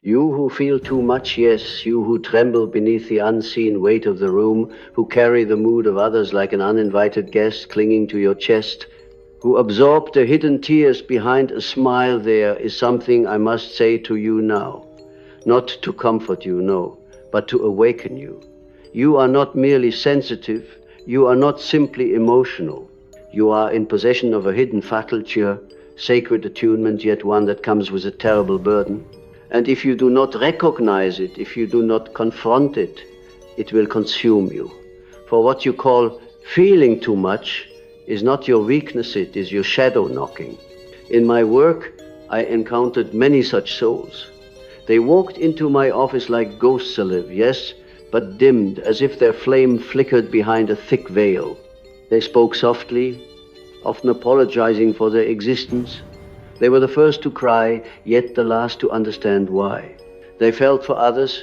You who feel too much, yes, you who tremble beneath the unseen weight of the room, who carry the mood of others like an uninvited guest clinging to your chest, who absorb the hidden tears behind a smile, there is something I must say to you now. Not to comfort you, no, but to awaken you. You are not merely sensitive, you are not simply emotional. You are in possession of a hidden faculty, a sacred attunement, yet one that comes with a terrible burden. And if you do not recognize it, if you do not confront it, it will consume you. For what you call feeling too much is not your weakness, it is your shadow knocking. In my work, I encountered many such souls. They walked into my office like ghosts alive, yes, but dimmed, as if their flame flickered behind a thick veil. They spoke softly, often apologizing for their existence. They were the first to cry, yet the last to understand why. They felt for others,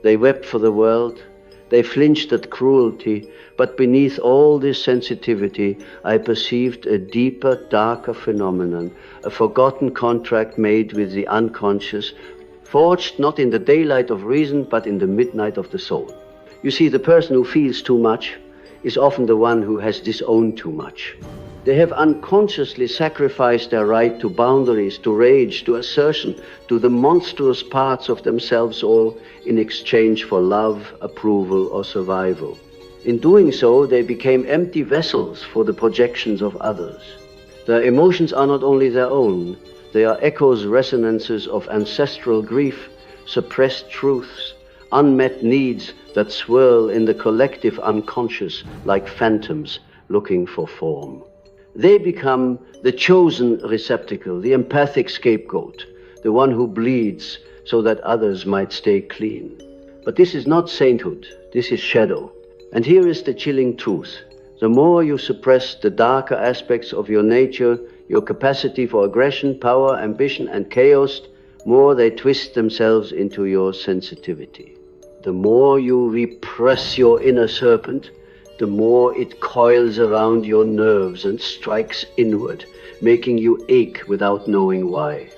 they wept for the world, they flinched at cruelty, but beneath all this sensitivity, I perceived a deeper, darker phenomenon, a forgotten contract made with the unconscious, forged not in the daylight of reason, but in the midnight of the soul. You see, the person who feels too much is often the one who has disowned too much. They have unconsciously sacrificed their right to boundaries, to rage, to assertion, to the monstrous parts of themselves, all in exchange for love, approval, or survival. In doing so, they became empty vessels for the projections of others. Their emotions are not only their own, they are echoes, resonances of ancestral grief, suppressed truths, unmet needs that swirl in the collective unconscious like phantoms looking for form. They become the chosen receptacle, the empathic scapegoat, the one who bleeds so that others might stay clean. But this is not sainthood, this is shadow. And here is the chilling truth. The more you suppress the darker aspects of your nature, your capacity for aggression, power, ambition, and chaos, more they twist themselves into your sensitivity. The more you repress your inner serpent, the more it coils around your nerves and strikes inward, making you ache without knowing why.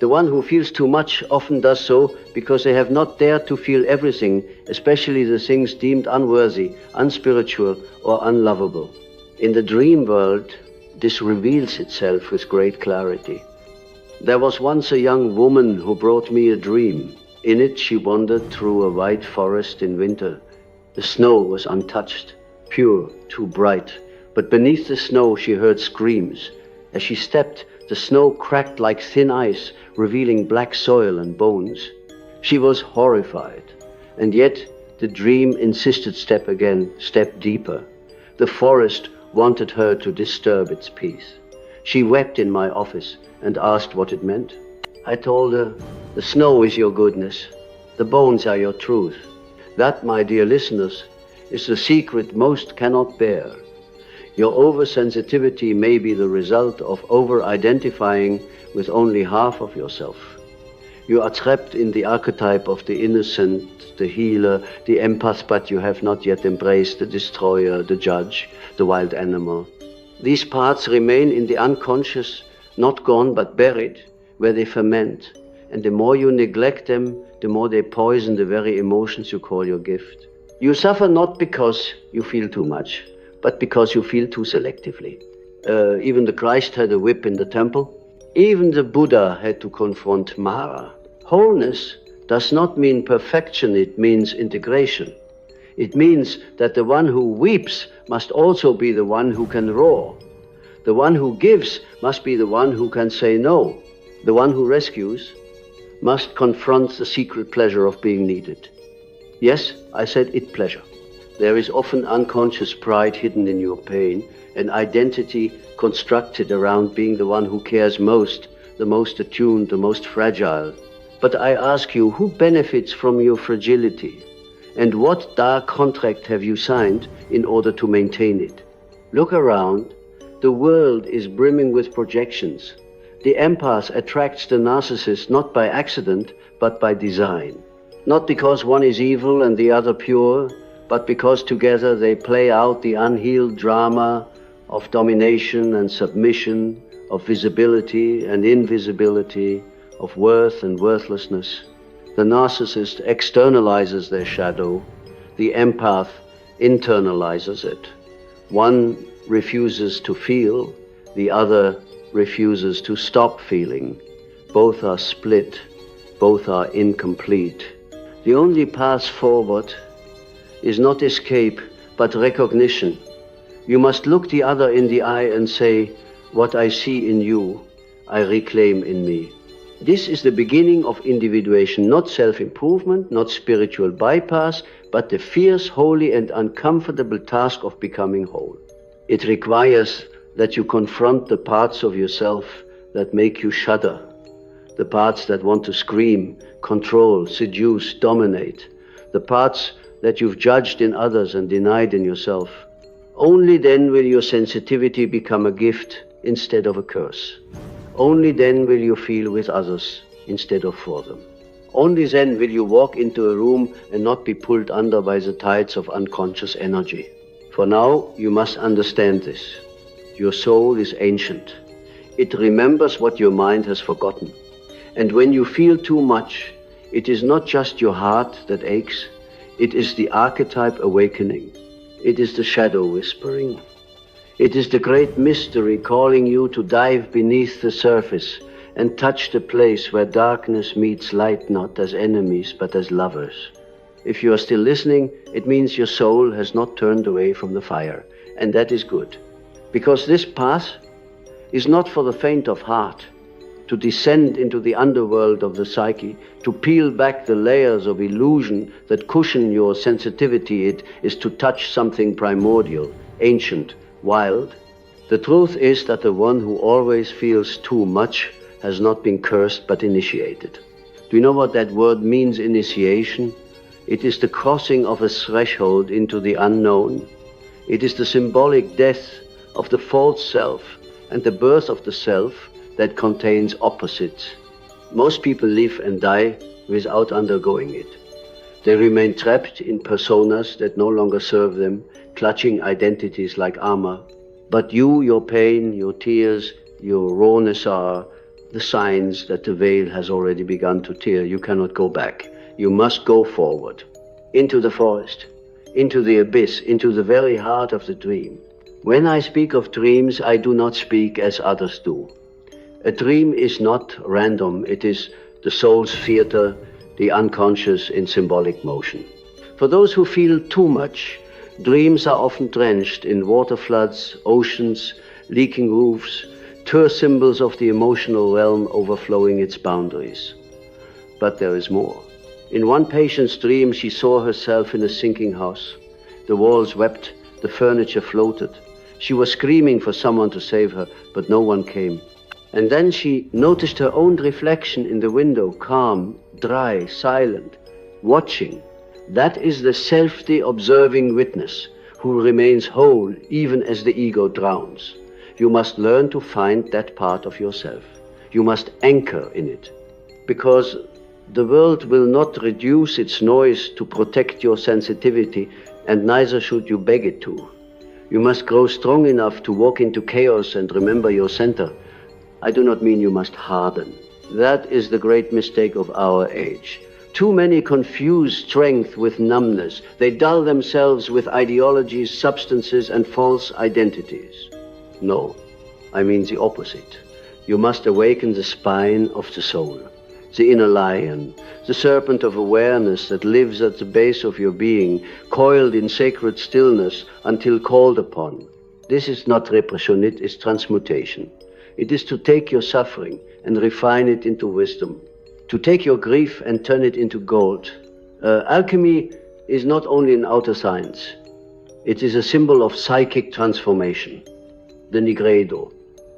The one who feels too much often does so because they have not dared to feel everything, especially the things deemed unworthy, unspiritual, or unlovable. In the dream world, this reveals itself with great clarity. There was once a young woman who brought me a dream. In it, she wandered through a white forest in winter. The snow was untouched, pure, too bright, but beneath the snow she heard screams. As she stepped, the snow cracked like thin ice, revealing black soil and bones. She was horrified, and yet the dream insisted step again, step deeper. The forest wanted her to disturb its peace. She wept in my office and asked what it meant. I told her, the snow is your goodness, the bones are your truth. That, my dear listeners, is the secret most cannot bear. Your oversensitivity may be the result of over-identifying with only half of yourself. You are trapped in the archetype of the innocent, the healer, the empath, but you have not yet embraced the destroyer, the judge, the wild animal. These parts remain in the unconscious, not gone but buried, where they ferment. And the more you neglect them, the more they poison the very emotions you call your gift. You suffer not because you feel too much, but because you feel too selectively. Even the Christ had a whip in the temple. Even the Buddha had to confront Mara. Wholeness does not mean perfection, it means integration. It means that the one who weeps must also be the one who can roar. The one who gives must be the one who can say no. The one who rescues must confront the secret pleasure of being needed. Yes, I said it pleasure. There is often unconscious pride hidden in your pain, an identity constructed around being the one who cares most, the most attuned, the most fragile. But I ask you, who benefits from your fragility? And what dark contract have you signed in order to maintain it? Look around. The world is brimming with projections. The empath attracts the narcissist not by accident, but by design. Not because one is evil and the other pure, but because together they play out the unhealed drama of domination and submission, of visibility and invisibility, of worth and worthlessness. The narcissist externalizes their shadow. The empath internalizes it. One refuses to feel, the other refuses to stop feeling. Both are split, both are incomplete. The only path forward is not escape, but recognition. You must look the other in the eye and say, "What I see in you, I reclaim in me." This is the beginning of individuation, not self-improvement, not spiritual bypass, but the fierce, holy, and uncomfortable task of becoming whole. It requires that you confront the parts of yourself that make you shudder, the parts that want to scream, control, seduce, dominate, the parts that you've judged in others and denied in yourself. Only then will your sensitivity become a gift instead of a curse. Only then will you feel with others instead of for them. Only then will you walk into a room and not be pulled under by the tides of unconscious energy. For now, you must understand this. Your soul is ancient. It remembers what your mind has forgotten. And when you feel too much, it is not just your heart that aches, it is the archetype awakening. It is the shadow whispering. It is the great mystery calling you to dive beneath the surface and touch the place where darkness meets light, not as enemies, but as lovers. If you are still listening, it means your soul has not turned away from the fire, and that is good. Because this path is not for the faint of heart. To descend into the underworld of the psyche, to peel back the layers of illusion that cushion your sensitivity, it is to touch something primordial, ancient, wild. The truth is that the one who always feels too much has not been cursed but initiated. Do you know what that word means, initiation? It is the crossing of a threshold into the unknown. It is the symbolic death of the false self and the birth of the self that contains opposites. Most people live and die without undergoing it. They remain trapped in personas that no longer serve them, clutching identities like armor. But you, your pain, your tears, your rawness are the signs that the veil has already begun to tear. You cannot go back. You must go forward, into the forest, into the abyss, into the very heart of the dream. When I speak of dreams, I do not speak as others do. A dream is not random. It is the soul's theater, the unconscious in symbolic motion. For those who feel too much, dreams are often drenched in water floods, oceans, leaking roofs, terse symbols of the emotional realm overflowing its boundaries. But there is more. In one patient's dream, she saw herself in a sinking house. The walls wept, the furniture floated. She was screaming for someone to save her, but no one came. And then she noticed her own reflection in the window, calm, dry, silent, watching. That is the self-the observing witness who remains whole even as the ego drowns. You must learn to find that part of yourself. You must anchor in it, because the world will not reduce its noise to protect your sensitivity, and neither should you beg it to. You must grow strong enough to walk into chaos and remember your center. I do not mean you must harden. That is the great mistake of our age. Too many confuse strength with numbness. They dull themselves with ideologies, substances, and false identities. No, I mean the opposite. You must awaken the spine of the soul, the inner lion, the serpent of awareness that lives at the base of your being, coiled in sacred stillness until called upon. This is not repression, it is transmutation. It is to take your suffering and refine it into wisdom, to take your grief and turn it into gold. Alchemy is not only an outer science, it is a symbol of psychic transformation. The nigredo,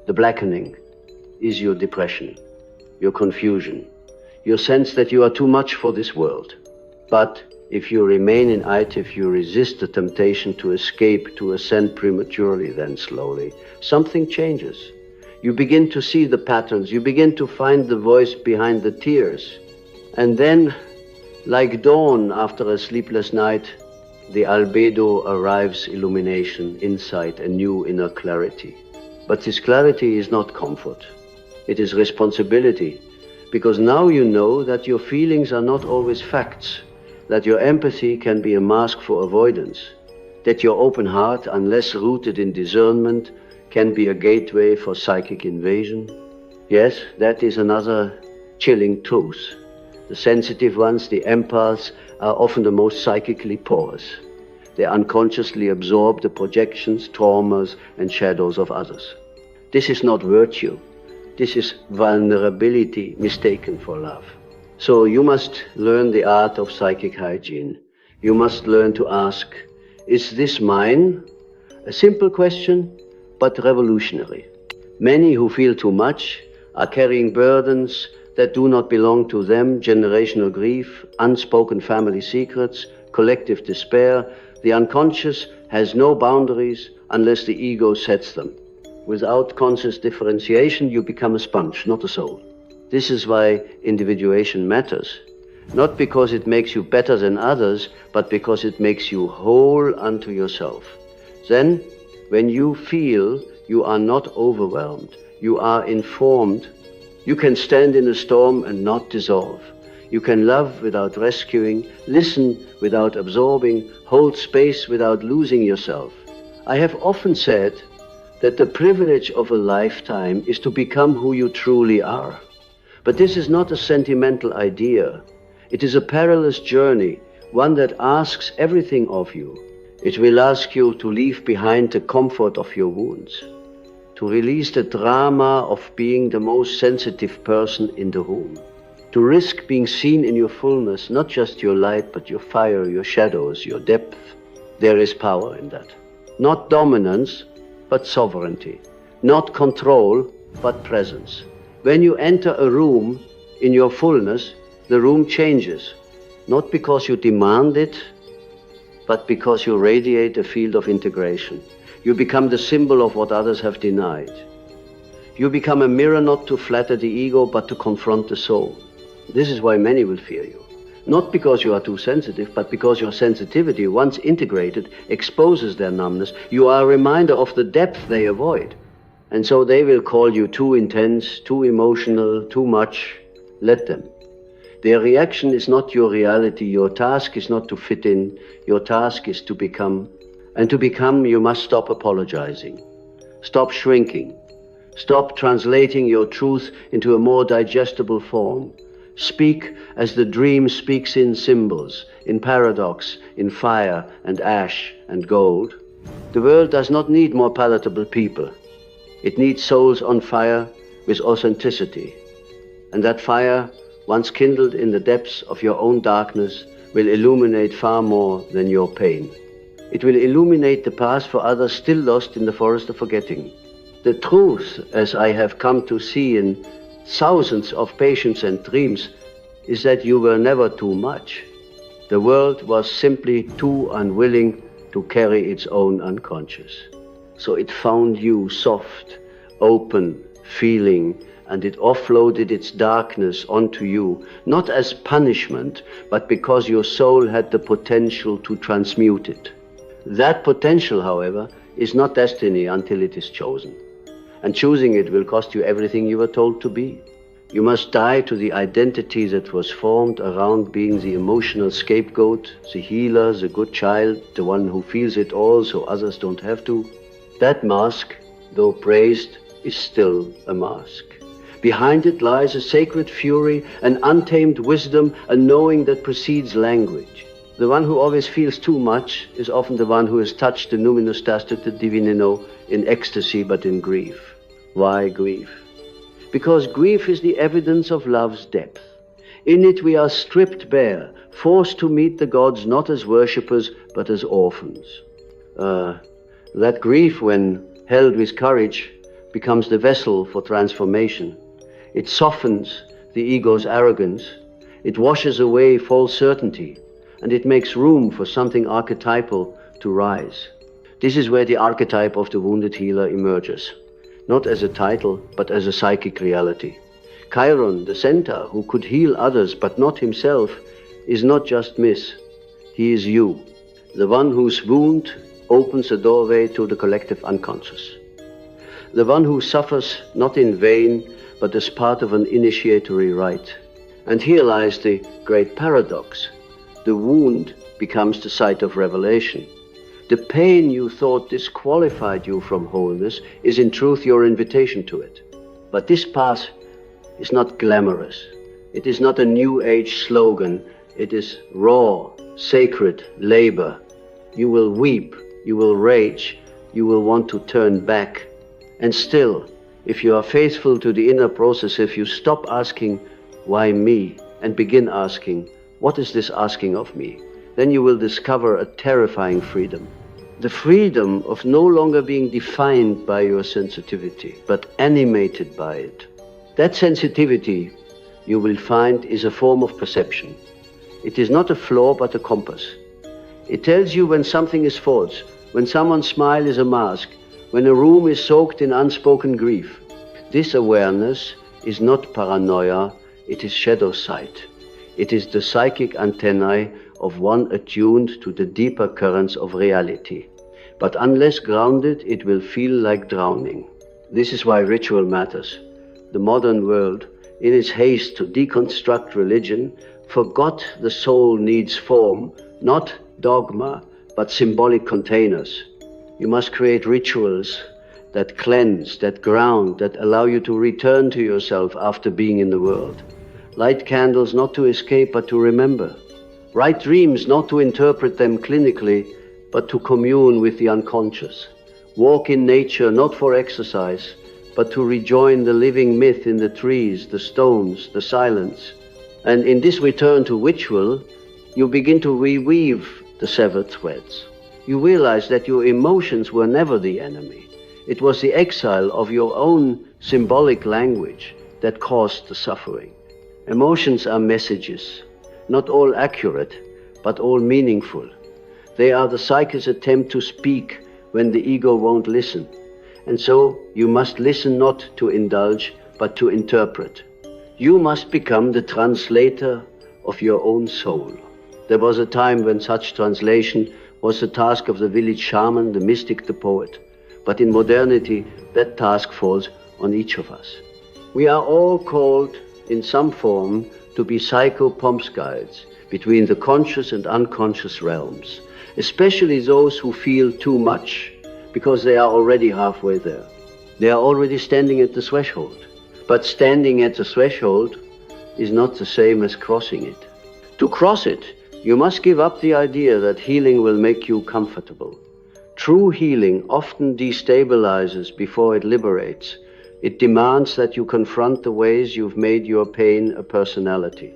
the blackening, is your depression, your confusion, your sense that you are too much for this world. But if you remain in it, if you resist the temptation to escape, to ascend prematurely, then slowly, something changes. You begin to see the patterns, you begin to find the voice behind the tears. And then, like dawn after a sleepless night, the albedo arrives, illumination, insight, a new inner clarity. But this clarity is not comfort. It is responsibility, because now you know that your feelings are not always facts, that your empathy can be a mask for avoidance, that your open heart, unless rooted in discernment, can be a gateway for psychic invasion. Yes, that is another chilling truth. The sensitive ones, the empaths, are often the most psychically porous. They unconsciously absorb the projections, traumas, and shadows of others. This is not virtue. This is vulnerability mistaken for love. So you must learn the art of psychic hygiene. You must learn to ask, is this mine? A simple question, but revolutionary. Many who feel too much are carrying burdens that do not belong to them, generational grief, unspoken family secrets, collective despair. The unconscious has no boundaries unless the ego sets them. Without conscious differentiation, you become a sponge, not a soul. This is why individuation matters. Not because it makes you better than others, but because it makes you whole unto yourself. Then, when you feel you are not overwhelmed, you are informed, you can stand in a storm and not dissolve. You can love without rescuing, listen without absorbing, hold space without losing yourself. I have often said that the privilege of a lifetime is to become who you truly are. But this is not a sentimental idea. It is a perilous journey, one that asks everything of you. It will ask you to leave behind the comfort of your wounds, to release the drama of being the most sensitive person in the room, to risk being seen in your fullness, not just your light, but your fire, your shadows, your depth. There is power in that. Not dominance, but sovereignty. Not control, but presence. When you enter a room in your fullness, the room changes, not because you demand it, but because you radiate a field of integration. You become the symbol of what others have denied. You become a mirror not to flatter the ego, but to confront the soul. This is why many will fear you. Not because you are too sensitive, but because your sensitivity, once integrated, exposes their numbness. You are a reminder of the depth they avoid. And so they will call you too intense, too emotional, too much. Let them. Their reaction is not your reality. Your task is not to fit in. Your task is to become. And to become, you must stop apologizing. Stop shrinking. Stop translating your truth into a more digestible form. Speak as the dream speaks in symbols, in paradox, in fire and ash and gold. The world does not need more palatable people. It needs souls on fire with authenticity. And that fire, once kindled in the depths of your own darkness, will illuminate far more than your pain. It will illuminate the path for others still lost in the forest of forgetting. The truth, as I have come to see in thousands of patients and dreams, is that you were never too much. The world was simply too unwilling to carry its own unconscious. So it found you soft, open, feeling, and it offloaded its darkness onto you, not as punishment, but because your soul had the potential to transmute it. That potential, however, is not destiny until it is chosen. And choosing it will cost you everything you were told to be. You must die to the identity that was formed around being the emotional scapegoat, the healer, the good child, the one who feels it all so others don't have to. That mask, though praised, is still a mask. Behind it lies a sacred fury, an untamed wisdom, a knowing that precedes language. The one who always feels too much is often the one who has touched the numinous tacite divinino in ecstasy but in grief. Why grief? Because grief is the evidence of love's depth. In it we are stripped bare, forced to meet the gods not as worshippers but as orphans. That grief, when held with courage, becomes the vessel for transformation. It softens the ego's arrogance, it washes away false certainty, and it makes room for something archetypal to rise. This is where the archetype of the wounded healer emerges, not as a title, but as a psychic reality. Chiron, the centaur, who could heal others but not himself, is not just myth. He is you, the one whose wound opens a doorway to the collective unconscious. The one who suffers not in vain, but as part of an initiatory rite. And here lies the great paradox. The wound becomes the site of revelation. The pain you thought disqualified you from wholeness is in truth your invitation to it. But this path is not glamorous. It is not a new age slogan. It is raw, sacred labor. You will weep, you will rage, you will want to turn back. And still, if you are faithful to the inner process, if you stop asking, why me, and begin asking, what is this asking of me? Then you will discover a terrifying freedom. The freedom of no longer being defined by your sensitivity, but animated by it. That sensitivity, you will find, is a form of perception. It is not a flaw, but a compass. It tells you when something is false, when someone's smile is a mask, when a room is soaked in unspoken grief. This awareness is not paranoia, it is shadow sight. It is the psychic antennae of one attuned to the deeper currents of reality. But unless grounded, it will feel like drowning. This is why ritual matters. The modern world, in its haste to deconstruct religion, forgot the soul needs form, not dogma, but symbolic containers. You must create rituals that cleanse, that ground, that allow you to return to yourself after being in the world. Light candles not to escape, but to remember. Write dreams not to interpret them clinically, but to commune with the unconscious. Walk in nature not for exercise, but to rejoin the living myth in the trees, the stones, the silence. And in this return to ritual, you begin to reweave the severed threads. You realize that your emotions were never the enemy. It was the exile of your own symbolic language that caused the suffering. Emotions are messages, not all accurate, but all meaningful. They are the psyche's attempt to speak when the ego won't listen. And so you must listen not to indulge, but to interpret. You must become the translator of your own soul. There was a time when such translation was the task of the village shaman, the mystic, the poet. But in modernity, that task falls on each of us. We are all called in some form to be psycho-pomps guides between the conscious and unconscious realms, especially those who feel too much, because they are already halfway there. They are already standing at the threshold. But standing at the threshold is not the same as crossing it. To cross it, you must give up the idea that healing will make you comfortable. True healing often destabilizes before it liberates. It demands that you confront the ways you've made your pain a personality.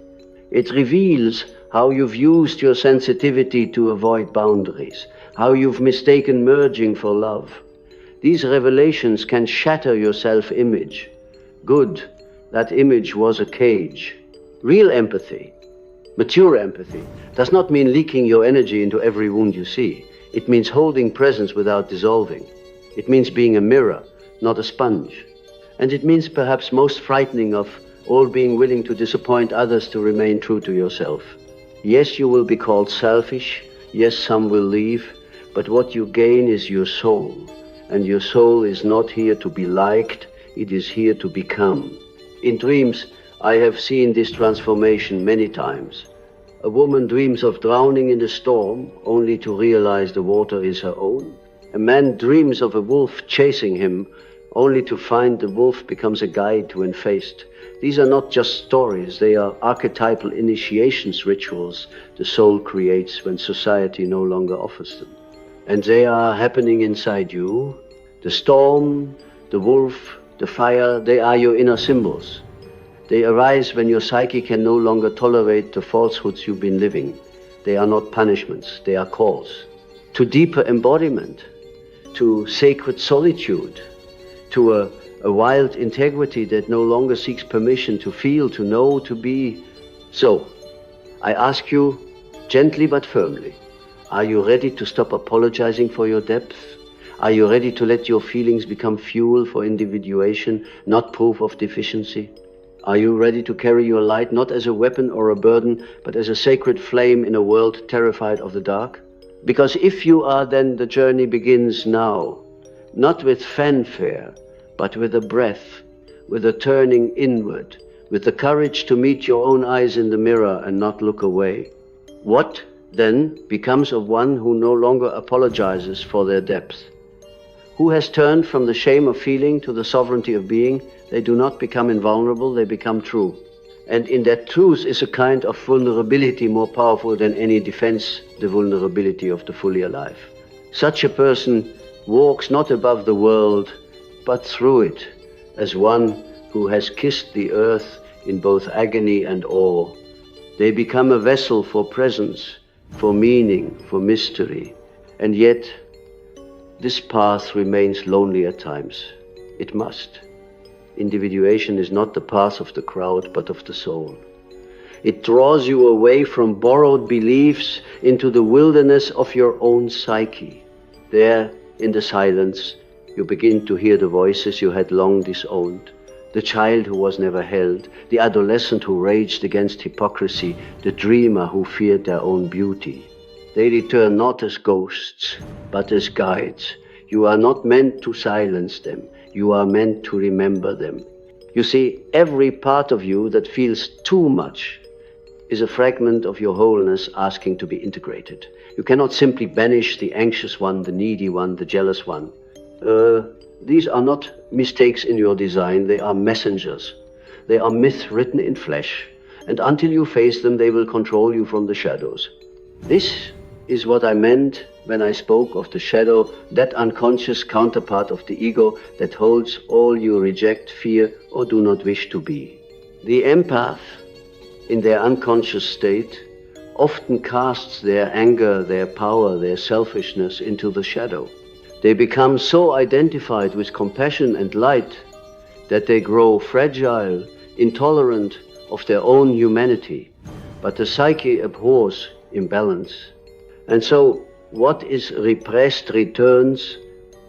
It reveals how you've used your sensitivity to avoid boundaries, how you've mistaken merging for love. These revelations can shatter your self-image. Good, that image was a cage. Real empathy, mature empathy, does not mean leaking your energy into every wound you see. It means holding presence without dissolving. It means being a mirror, not a sponge. And it means, perhaps most frightening of all, being willing to disappoint others to remain true to yourself. Yes, you will be called selfish. Yes, some will leave. But what you gain is your soul. And your soul is not here to be liked. It is here to become. In dreams, I have seen this transformation many times. A woman dreams of drowning in a storm, only to realize the water is her own. A man dreams of a wolf chasing him, only to find the wolf becomes a guide to unfaced. These are not just stories, they are archetypal initiations rituals the soul creates when society no longer offers them. And they are happening inside you. The storm, the wolf, the fire, they are your inner symbols. They arise when your psyche can no longer tolerate the falsehoods you've been living. They are not punishments, they are calls. To deeper embodiment, to sacred solitude, to a wild integrity that no longer seeks permission to feel, to know, to be. So, I ask you, gently but firmly, are you ready to stop apologizing for your depth? Are you ready to let your feelings become fuel for individuation, not proof of deficiency? Are you ready to carry your light not as a weapon or a burden, but as a sacred flame in a world terrified of the dark? Because if you are, then the journey begins now, not with fanfare, but with a breath, with a turning inward, with the courage to meet your own eyes in the mirror and not look away. What, then, becomes of one who no longer apologizes for their depth? Who has turned from the shame of feeling to the sovereignty of being? They do not become invulnerable, they become true. And in that truth is a kind of vulnerability more powerful than any defense, the vulnerability of the fully alive. Such a person walks not above the world, but through it, as one who has kissed the earth in both agony and awe. They become a vessel for presence, for meaning, for mystery. And yet, this path remains lonely at times. It must. Individuation is not the path of the crowd, but of the soul. It draws you away from borrowed beliefs into the wilderness of your own psyche. There, in the silence, you begin to hear the voices you had long disowned. The child who was never held, the adolescent who raged against hypocrisy, the dreamer who feared their own beauty. They return not as ghosts, but as guides. You are not meant to silence them. You are meant to remember them. You see, every part of you that feels too much is a fragment of your wholeness asking to be integrated. You cannot simply banish the anxious one, the needy one, the jealous one. These are not mistakes in your design, they are messengers. They are myths written in flesh, and until you face them, they will control you from the shadows. This is what I meant when I spoke of the shadow, that unconscious counterpart of the ego that holds all you reject, fear, or do not wish to be. The empath, in their unconscious state, often casts their anger, their power, their selfishness into the shadow. They become so identified with compassion and light that they grow fragile, intolerant of their own humanity. But the psyche abhors imbalance. And so what is repressed returns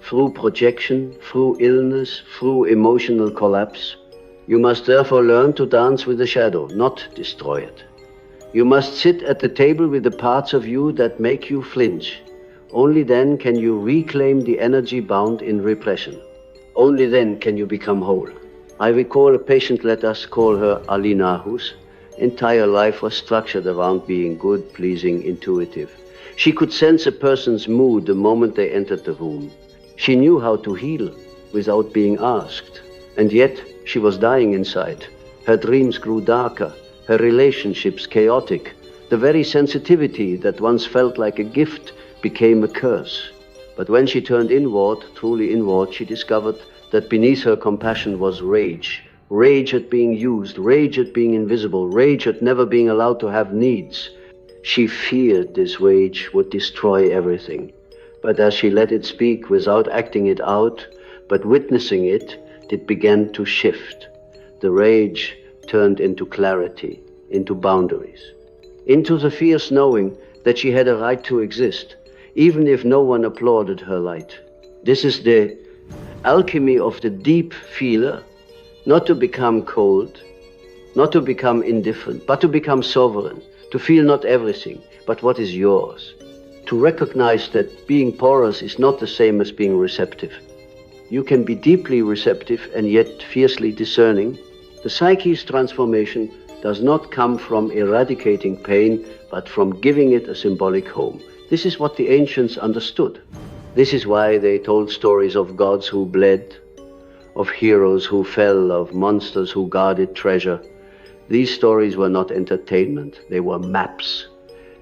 through projection, through illness, through emotional collapse. You must therefore learn to dance with the shadow, not destroy it. You must sit at the table with the parts of you that make you flinch. Only then can you reclaim the energy bound in repression. Only then can you become whole. I recall a patient, let us call her Alina, whose entire life was structured around being good, pleasing, intuitive. She could sense a person's mood the moment they entered the room. She knew how to heal without being asked. And yet she was dying inside. Her dreams grew darker, her relationships chaotic. The very sensitivity that once felt like a gift became a curse. But when she turned inward, truly inward, she discovered that beneath her compassion was rage. Rage at being used, rage at being invisible, rage at never being allowed to have needs. She feared this rage would destroy everything. But as she let it speak without acting it out, but witnessing it, it began to shift. The rage turned into clarity, into boundaries, into the fierce knowing that she had a right to exist, even if no one applauded her light. This is the alchemy of the deep feeler, not to become cold, not to become indifferent, but to become sovereign, to feel not everything, but what is yours. To recognize that being porous is not the same as being receptive. You can be deeply receptive and yet fiercely discerning. The psyche's transformation does not come from eradicating pain, but from giving it a symbolic home. This is what the ancients understood. This is why they told stories of gods who bled, of heroes who fell, of monsters who guarded treasure. These stories were not entertainment, they were maps.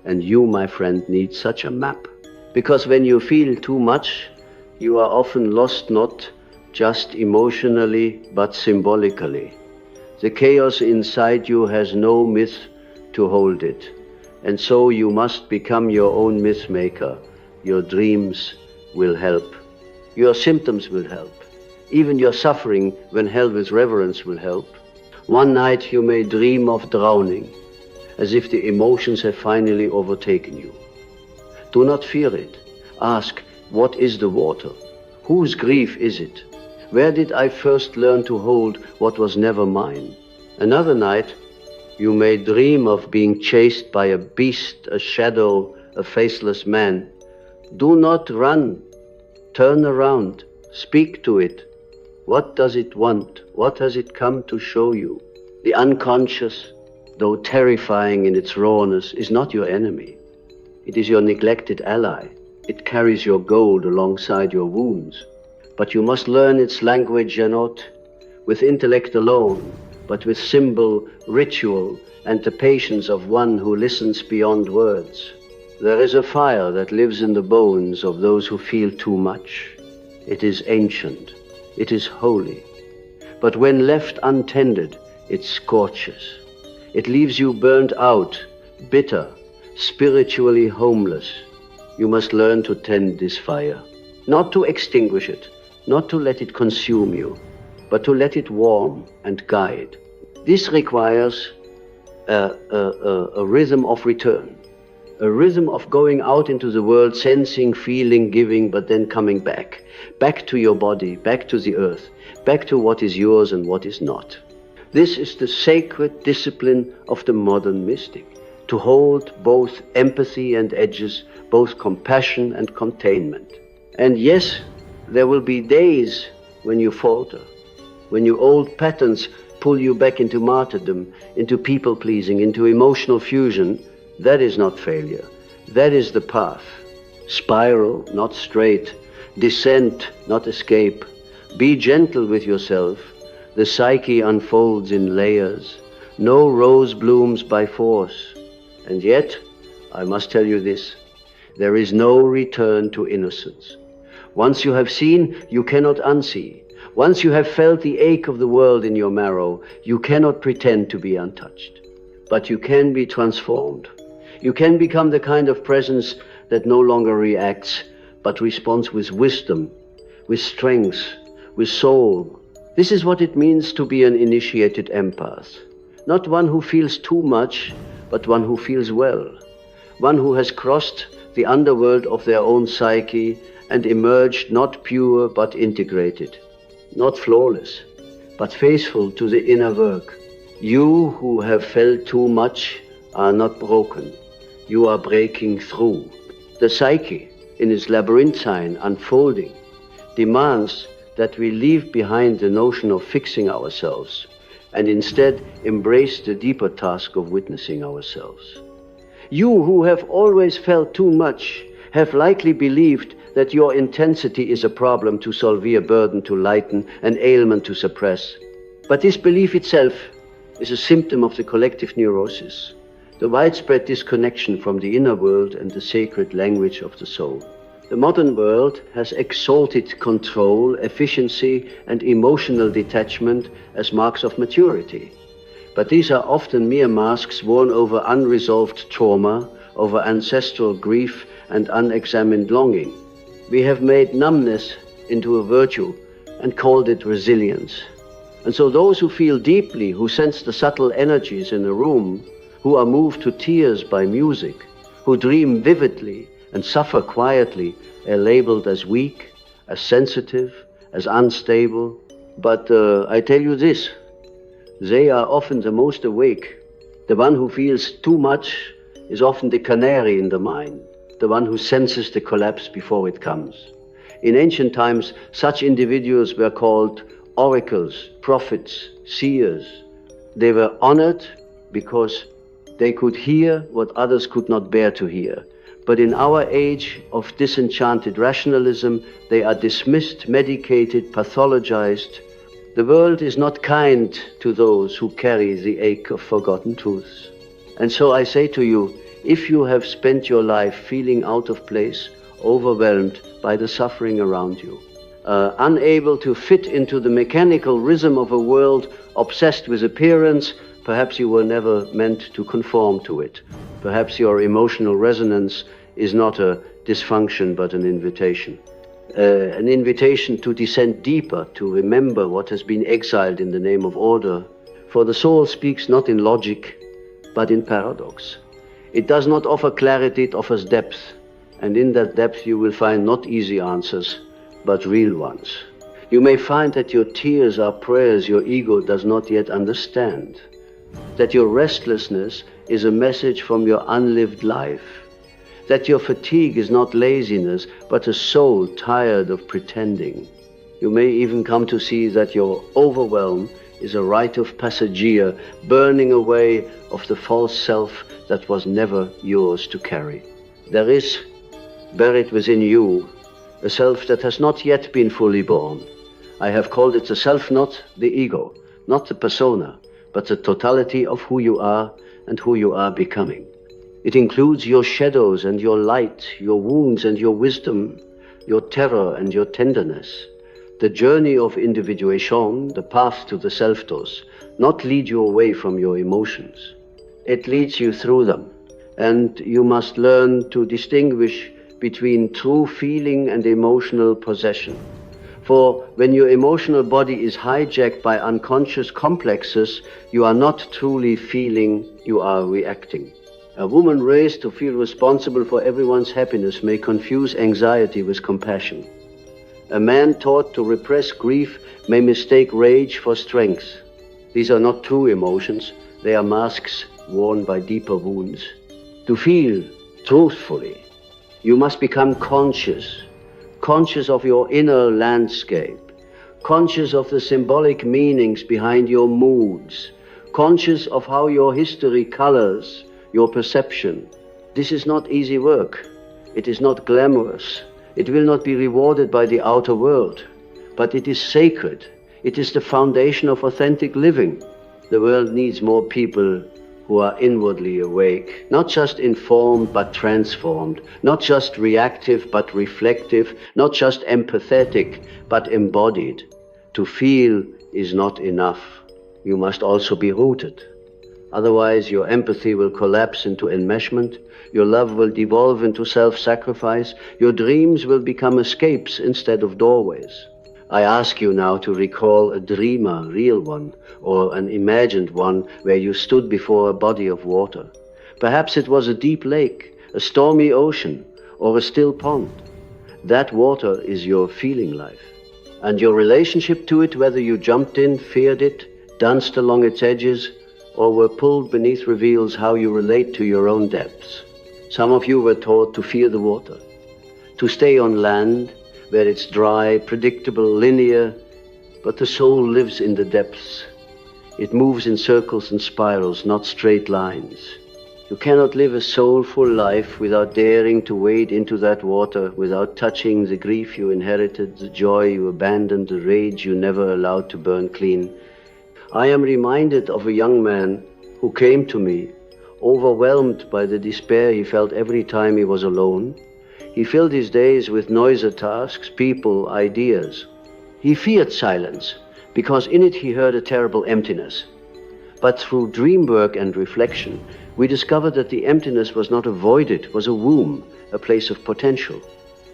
And you, my friend, need such a map. Because when you feel too much, you are often lost not just emotionally, but symbolically. The chaos inside you has no myth to hold it. And so you must become your own myth maker. Your dreams will help. Your symptoms will help. Even your suffering, when held with reverence, will help. One night you may dream of drowning, as if the emotions have finally overtaken you. Do not fear it. Ask, what is the water? Whose grief is it? Where did I first learn to hold what was never mine? Another night, you may dream of being chased by a beast, a shadow, a faceless man. Do not run. Turn around. Speak to it. What does it want? What has it come to show you? The unconscious, though terrifying in its rawness, is not your enemy. It is your neglected ally. It carries your gold alongside your wounds. But you must learn its language, not with intellect alone, but with symbol, ritual, and the patience of one who listens beyond words. There is a fire that lives in the bones of those who feel too much. It is ancient. It is holy. But when left untended, it scorches. It leaves you burnt out, bitter, spiritually homeless. You must learn to tend this fire, not to extinguish it, not to let it consume you, but to let it warm and guide. This requires a rhythm of return, a rhythm of going out into the world, sensing, feeling, giving, but then coming back to your body, back to the earth, back to what is yours and what is not. This is the sacred discipline of the modern mystic, to hold both empathy and edges, both compassion and containment. And yes, there will be days when you falter, when your old patterns pull you back into martyrdom, into people-pleasing, into emotional fusion. That is not failure. That is the path. Spiral, not straight. Descent, not escape. Be gentle with yourself. The psyche unfolds in layers. No rose blooms by force. And yet, I must tell you this, there is no return to innocence. Once you have seen, you cannot unsee. Once you have felt the ache of the world in your marrow, you cannot pretend to be untouched. But you can be transformed. You can become the kind of presence that no longer reacts, but responds with wisdom, with strength, with soul. This is what it means to be an initiated empath. Not one who feels too much, but one who feels well. One who has crossed the underworld of their own psyche and emerged not pure but integrated. Not flawless, but faithful to the inner work. You who have felt too much are not broken. You are breaking through. The psyche, in its labyrinthine unfolding, demands that we leave behind the notion of fixing ourselves and instead embrace the deeper task of witnessing ourselves. You who have always felt too much have likely believed that your intensity is a problem to solve, a burden to lighten, an ailment to suppress. But this belief itself is a symptom of the collective neurosis, the widespread disconnection from the inner world and the sacred language of the soul. The modern world has exalted control, efficiency, and emotional detachment as marks of maturity. But these are often mere masks worn over unresolved trauma, over ancestral grief, and unexamined longing. We have made numbness into a virtue and called it resilience. And so those who feel deeply, who sense the subtle energies in a room, who are moved to tears by music, who dream vividly and suffer quietly, are labeled as weak, as sensitive, as unstable. But I tell you this, they are often the most awake. The one who feels too much is often the canary in the mine, the one who senses the collapse before it comes. In ancient times, such individuals were called oracles, prophets, seers. They were honored because they could hear what others could not bear to hear. But in our age of disenchanted rationalism, they are dismissed, medicated, pathologized. The world is not kind to those who carry the ache of forgotten truths. And so I say to you, if you have spent your life feeling out of place, overwhelmed by the suffering around you, unable to fit into the mechanical rhythm of a world obsessed with appearance, perhaps you were never meant to conform to it. Perhaps your emotional resonance is not a dysfunction, but an invitation. An invitation to descend deeper, to remember what has been exiled in the name of order. For the soul speaks not in logic, but in paradox. It does not offer clarity, it offers depth. And in that depth you will find not easy answers, but real ones. You may find that your tears are prayers your ego does not yet understand. That your restlessness is a message from your unlived life. That your fatigue is not laziness, but a soul tired of pretending. You may even come to see that your overwhelm is a rite of passage, burning away of the false self that was never yours to carry. There is, buried within you, a self that has not yet been fully born. I have called it the self, not the ego, not the persona, but the totality of who you are and who you are becoming. It includes your shadows and your light, your wounds and your wisdom, your terror and your tenderness. The journey of individuation, the path to the self, does not lead you away from your emotions. It leads you through them, and you must learn to distinguish between true feeling and emotional possession. For when your emotional body is hijacked by unconscious complexes, you are not truly feeling, you are reacting. A woman raised to feel responsible for everyone's happiness may confuse anxiety with compassion. A man taught to repress grief may mistake rage for strength. These are not true emotions, they are masks worn by deeper wounds. To feel truthfully, you must become conscious of your inner landscape, conscious of the symbolic meanings behind your moods, conscious of how your history colors your perception. This is not easy work. It is not glamorous. It will not be rewarded by the outer world, but it is sacred. It is the foundation of authentic living. The world needs more people who are inwardly awake, not just informed but transformed, not just reactive but reflective, not just empathetic but embodied. To feel is not enough. You must also be rooted. Otherwise, your empathy will collapse into enmeshment, your love will devolve into self-sacrifice, your dreams will become escapes instead of doorways. I ask you now to recall a dream, a real one, or an imagined one where you stood before a body of water. Perhaps it was a deep lake, a stormy ocean, or a still pond. That water is your feeling life. And your relationship to it, whether you jumped in, feared it, danced along its edges, or were pulled beneath, reveals how you relate to your own depths. Some of you were taught to fear the water, to stay on land where it's dry, predictable, linear, but the soul lives in the depths. It moves in circles and spirals, not straight lines. You cannot live a soulful life without daring to wade into that water, without touching the grief you inherited, the joy you abandoned, the rage you never allowed to burn clean. I am reminded of a young man who came to me, overwhelmed by the despair he felt every time he was alone. He filled his days with noisy tasks, people, ideas. He feared silence, because in it he heard a terrible emptiness. But through dream work and reflection, we discovered that the emptiness was not a void, it was a womb, a place of potential,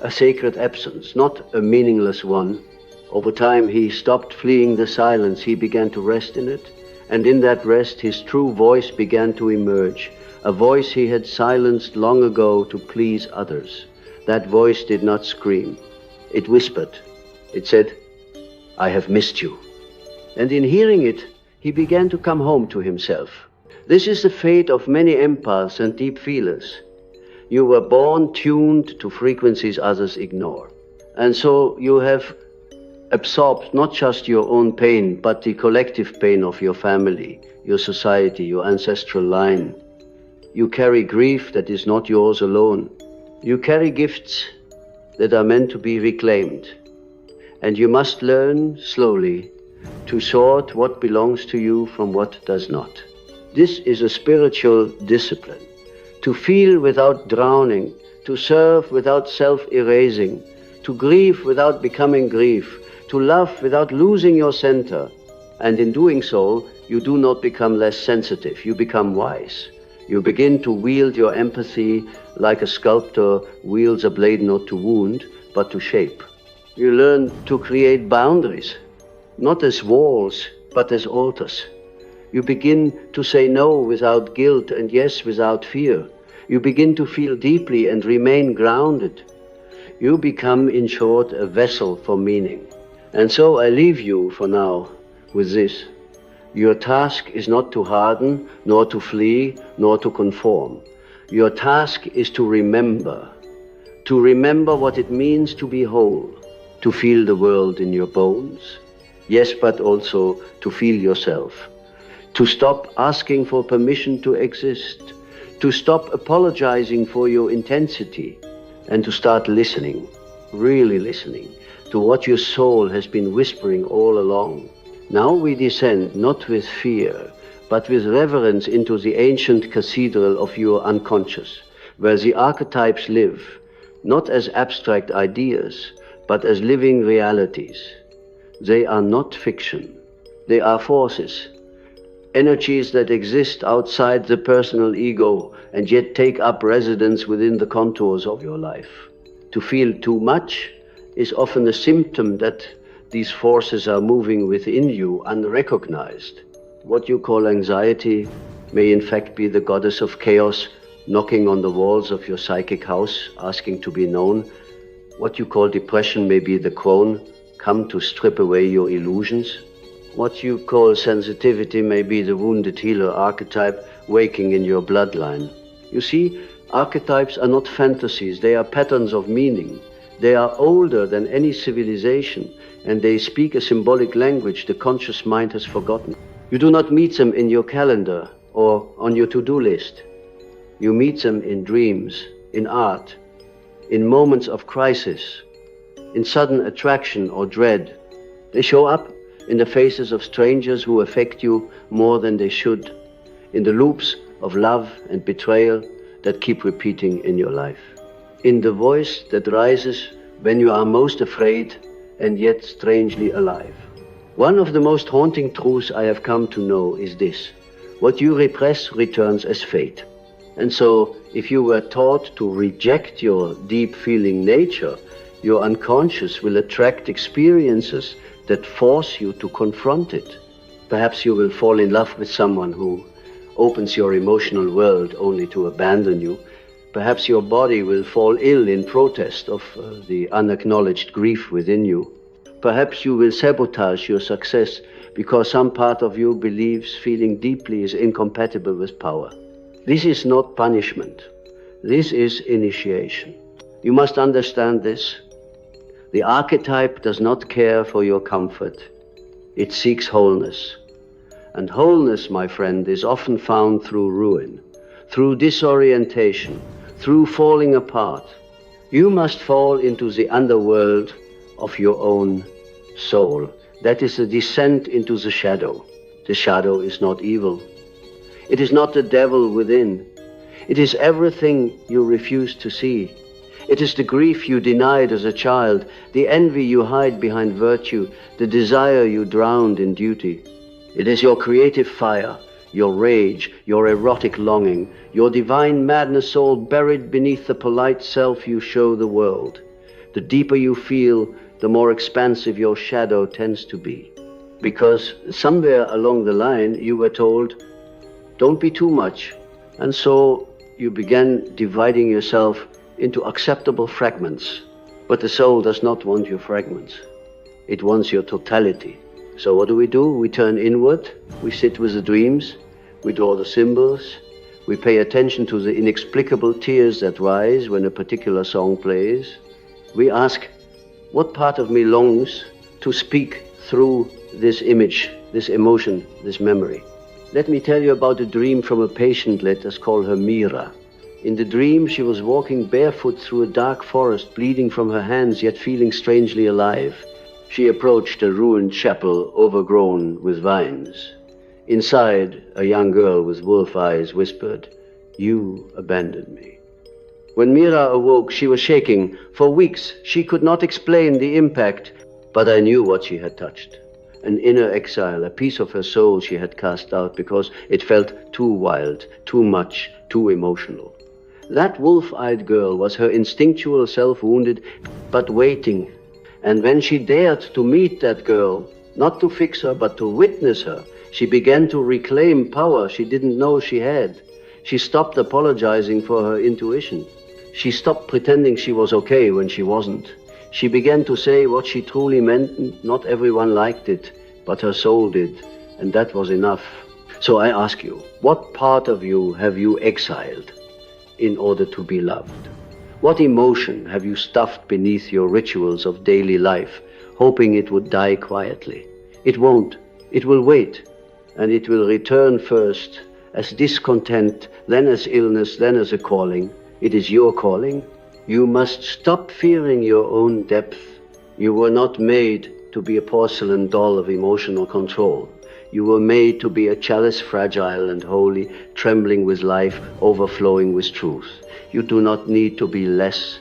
a sacred absence, not a meaningless one. Over time, he stopped fleeing the silence, he began to rest in it, and in that rest, his true voice began to emerge, a voice he had silenced long ago to please others. That voice did not scream. It whispered. It said, "I have missed you." And in hearing it, he began to come home to himself. This is the fate of many empaths and deep feelers. You were born tuned to frequencies others ignore. And so you have absorbed not just your own pain, but the collective pain of your family, your society, your ancestral line. You carry grief that is not yours alone. You carry gifts that are meant to be reclaimed. And you must learn slowly to sort what belongs to you from what does not. This is a spiritual discipline. To feel without drowning, to serve without self-erasing, to grieve without becoming grief, to love without losing your center. And in doing so, you do not become less sensitive, you become wise. You begin to wield your empathy like a sculptor wields a blade not to wound, but to shape. You learn to create boundaries, not as walls, but as altars. You begin to say no without guilt and yes without fear. You begin to feel deeply and remain grounded. You become, in short, a vessel for meaning. And so I leave you for now with this. Your task is not to harden, nor to flee, nor to conform. Your task is to remember what it means to be whole, to feel the world in your bones. Yes, but also to feel yourself. To stop asking for permission to exist. To stop apologizing for your intensity. And to start listening, really listening, to what your soul has been whispering all along. Now we descend not with fear, but with reverence into the ancient cathedral of your unconscious, where the archetypes live, not as abstract ideas, but as living realities. They are not fiction. They are forces, energies that exist outside the personal ego and yet take up residence within the contours of your life. To feel too much is often a symptom that these forces are moving within you unrecognized. What you call anxiety may in fact be the goddess of chaos knocking on the walls of your psychic house, asking to be known. What you call depression may be the crone come to strip away your illusions. What you call sensitivity may be the wounded healer archetype waking in your bloodline. You see, archetypes are not fantasies, they are patterns of meaning. They are older than any civilization, and they speak a symbolic language the conscious mind has forgotten. You do not meet them in your calendar or on your to-do list. You meet them in dreams, in art, in moments of crisis, in sudden attraction or dread. They show up in the faces of strangers who affect you more than they should, in the loops of love and betrayal that keep repeating in your life, in the voice that rises when you are most afraid and yet strangely alive. One of the most haunting truths I have come to know is this: what you repress returns as fate. And so, if you were taught to reject your deep feeling nature, your unconscious will attract experiences that force you to confront it. Perhaps you will fall in love with someone who opens your emotional world only to abandon you. Perhaps your body will fall ill in protest of the unacknowledged grief within you. Perhaps you will sabotage your success because some part of you believes feeling deeply is incompatible with power. This is not punishment. This is initiation. You must understand this. The archetype does not care for your comfort. It seeks wholeness. And wholeness, my friend, is often found through ruin, through disorientation, through falling apart. You must fall into the underworld of your own soul. That is a descent into the shadow. The shadow is not evil. It is not the devil within. It is everything you refuse to see. It is the grief you denied as a child, the envy you hide behind virtue, the desire you drowned in duty. It is your creative fire, your rage, your erotic longing, your divine madness soul buried beneath the polite self you show the world. The deeper you feel, the more expansive your shadow tends to be. Because somewhere along the line you were told, don't be too much. And so you began dividing yourself into acceptable fragments. But the soul does not want your fragments. It wants your totality. So what do? We turn inward, we sit with the dreams, we draw the symbols, we pay attention to the inexplicable tears that rise when a particular song plays. We ask, what part of me longs to speak through this image, this emotion, this memory? Let me tell you about a dream from a patient, let us call her Mira. In the dream, she was walking barefoot through a dark forest, bleeding from her hands, yet feeling strangely alive. She approached a ruined chapel overgrown with vines. Inside, a young girl with wolf eyes whispered, "You abandoned me." When Mira awoke, she was shaking. For weeks, she could not explain the impact, but I knew what she had touched. An inner exile, a piece of her soul she had cast out because it felt too wild, too much, too emotional. That wolf-eyed girl was her instinctual self wounded, but waiting. And when she dared to meet that girl, not to fix her, but to witness her, she began to reclaim power she didn't know she had. She stopped apologizing for her intuition. She stopped pretending she was okay when she wasn't. She began to say what she truly meant. Not everyone liked it, but her soul did, and that was enough. So I ask you, what part of you have you exiled in order to be loved? What emotion have you stuffed beneath your rituals of daily life, hoping it would die quietly? It won't. It will wait, and it will return first as discontent, then as illness, then as a calling. It is your calling. You must stop fearing your own depth. You were not made to be a porcelain doll of emotional control. You were made to be a chalice, fragile and holy, trembling with life, overflowing with truth. You do not need to be less.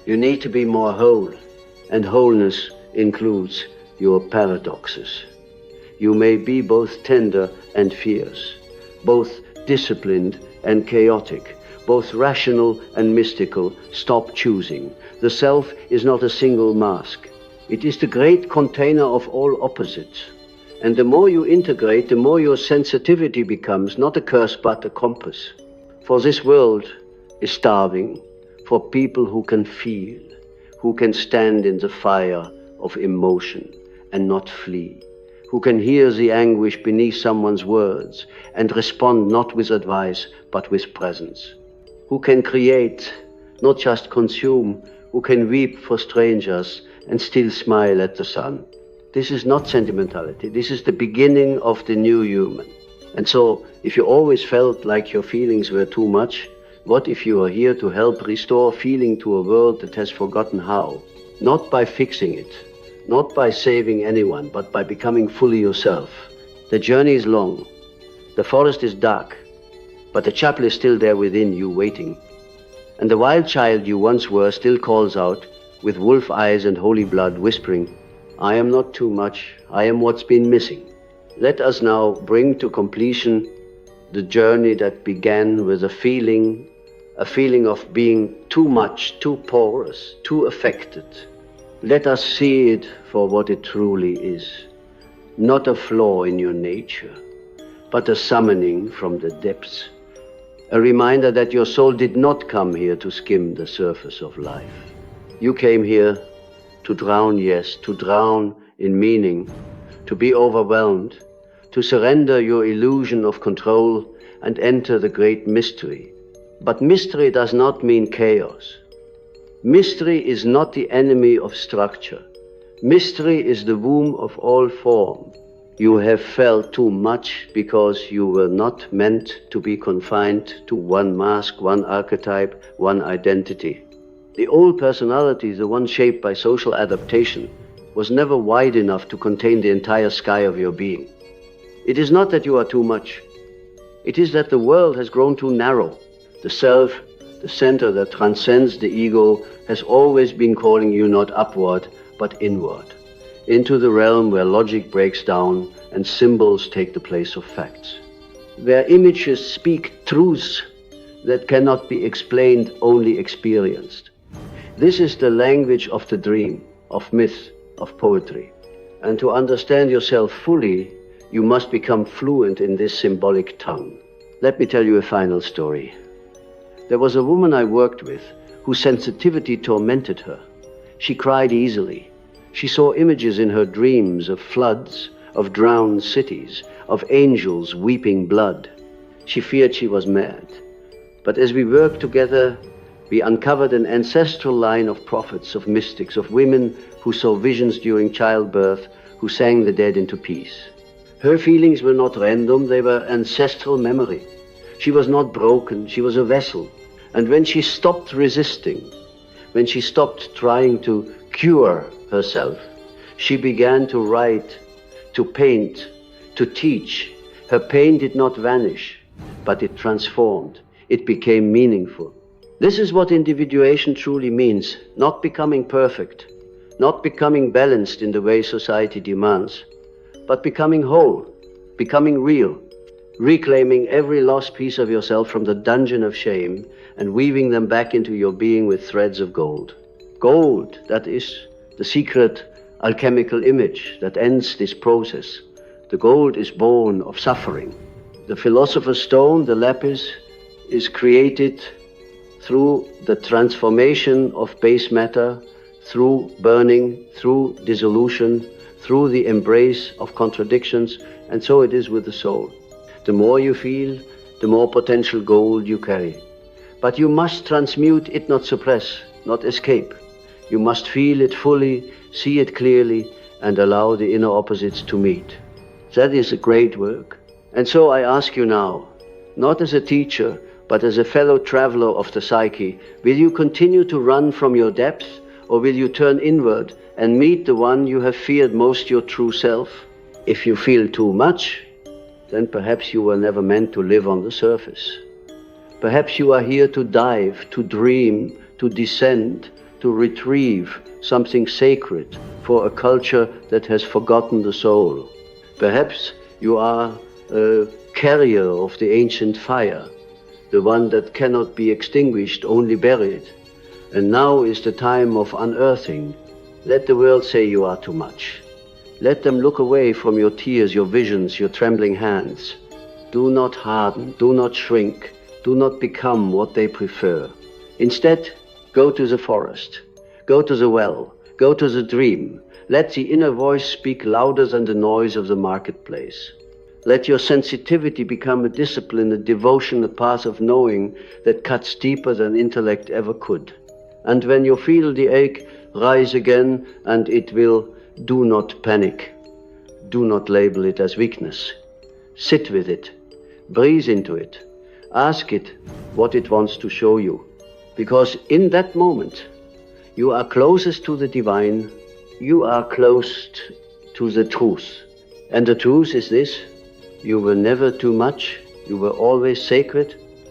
You need to be more whole, and wholeness includes your paradoxes. You may be both tender and fierce, both disciplined and chaotic, both rational and mystical. Stop choosing. The self is not a single mask. It is the great container of all opposites. And the more you integrate, the more your sensitivity becomes not a curse but a compass. For this world is starving for people who can feel, who can stand in the fire of emotion and not flee, who can hear the anguish beneath someone's words and respond not with advice but with presence, who can create, not just consume, who can weep for strangers and still smile at the sun. This is not sentimentality. This is the beginning of the new human. And so, if you always felt like your feelings were too much, what if you are here to help restore feeling to a world that has forgotten how? Not by fixing it, not by saving anyone, but by becoming fully yourself. The journey is long. The forest is dark, but the chapel is still there within you waiting. And the wild child you once were still calls out with wolf eyes and holy blood, whispering, I am not too much, I am what's been missing. Let us now bring to completion the journey that began with a feeling of being too much, too porous, too affected. Let us see it for what it truly is. Not a flaw in your nature, but a summoning from the depths. A reminder that your soul did not come here to skim the surface of life. You came here to drown, yes, to drown in meaning, to be overwhelmed, to surrender your illusion of control and enter the great mystery. But mystery does not mean chaos. Mystery is not the enemy of structure. Mystery is the womb of all form. You have felt too much because you were not meant to be confined to one mask, one archetype, one identity. The old personality, the one shaped by social adaptation, was never wide enough to contain the entire sky of your being. It is not that you are too much. It is that the world has grown too narrow. The self, the center that transcends the ego, has always been calling you not upward, but inward, into the realm where logic breaks down and symbols take the place of facts, where images speak truths that cannot be explained, only experienced. This is the language of the dream, of myth, of poetry. And to understand yourself fully, you must become fluent in this symbolic tongue. Let me tell you a final story. There was a woman I worked with whose sensitivity tormented her. She cried easily. She saw images in her dreams of floods, of drowned cities, of angels weeping blood. She feared she was mad. But as we worked together, we uncovered an ancestral line of prophets, of mystics, of women who saw visions during childbirth, who sang the dead into peace. Her feelings were not random, they were ancestral memory. She was not broken, she was a vessel. And when she stopped resisting, when she stopped trying to cure herself, she began to write, to paint, to teach. Her pain did not vanish, but it transformed. It became meaningful. This is what individuation truly means, not becoming perfect, not becoming balanced in the way society demands, but becoming whole, becoming real, reclaiming every lost piece of yourself from the dungeon of shame and weaving them back into your being with threads of gold. Gold, that is the secret alchemical image that ends this process. The gold is born of suffering. The philosopher's stone, the lapis, is created through the transformation of base matter, through burning, through dissolution, through the embrace of contradictions, and so it is with the soul. The more you feel, the more potential gold you carry. But you must transmute it, not suppress, not escape. You must feel it fully, see it clearly, and allow the inner opposites to meet. That is a great work. And so I ask you now, not as a teacher, but as a fellow traveler of the psyche, will you continue to run from your depths, or will you turn inward and meet the one you have feared most, your true self? If you feel too much, then perhaps you were never meant to live on the surface. Perhaps you are here to dive, to dream, to descend, to retrieve something sacred for a culture that has forgotten the soul. Perhaps you are a carrier of the ancient fire, the one that cannot be extinguished, only buried. And now is the time of unearthing. Let the world say you are too much. Let them look away from your tears, your visions, your trembling hands. Do not harden, do not shrink, do not become what they prefer. Instead, go to the forest, go to the well, go to the dream. Let the inner voice speak louder than the noise of the marketplace. Let your sensitivity become a discipline, a devotion, a path of knowing that cuts deeper than intellect ever could. And when you feel the ache, rise again, and it will. Do not panic. Do not label it as weakness. Sit with it. Breathe into it. Ask it what it wants to show you. Because in that moment, you are closest to the divine. You are close to the truth. And the truth is this: you were never too much. You were always sacred.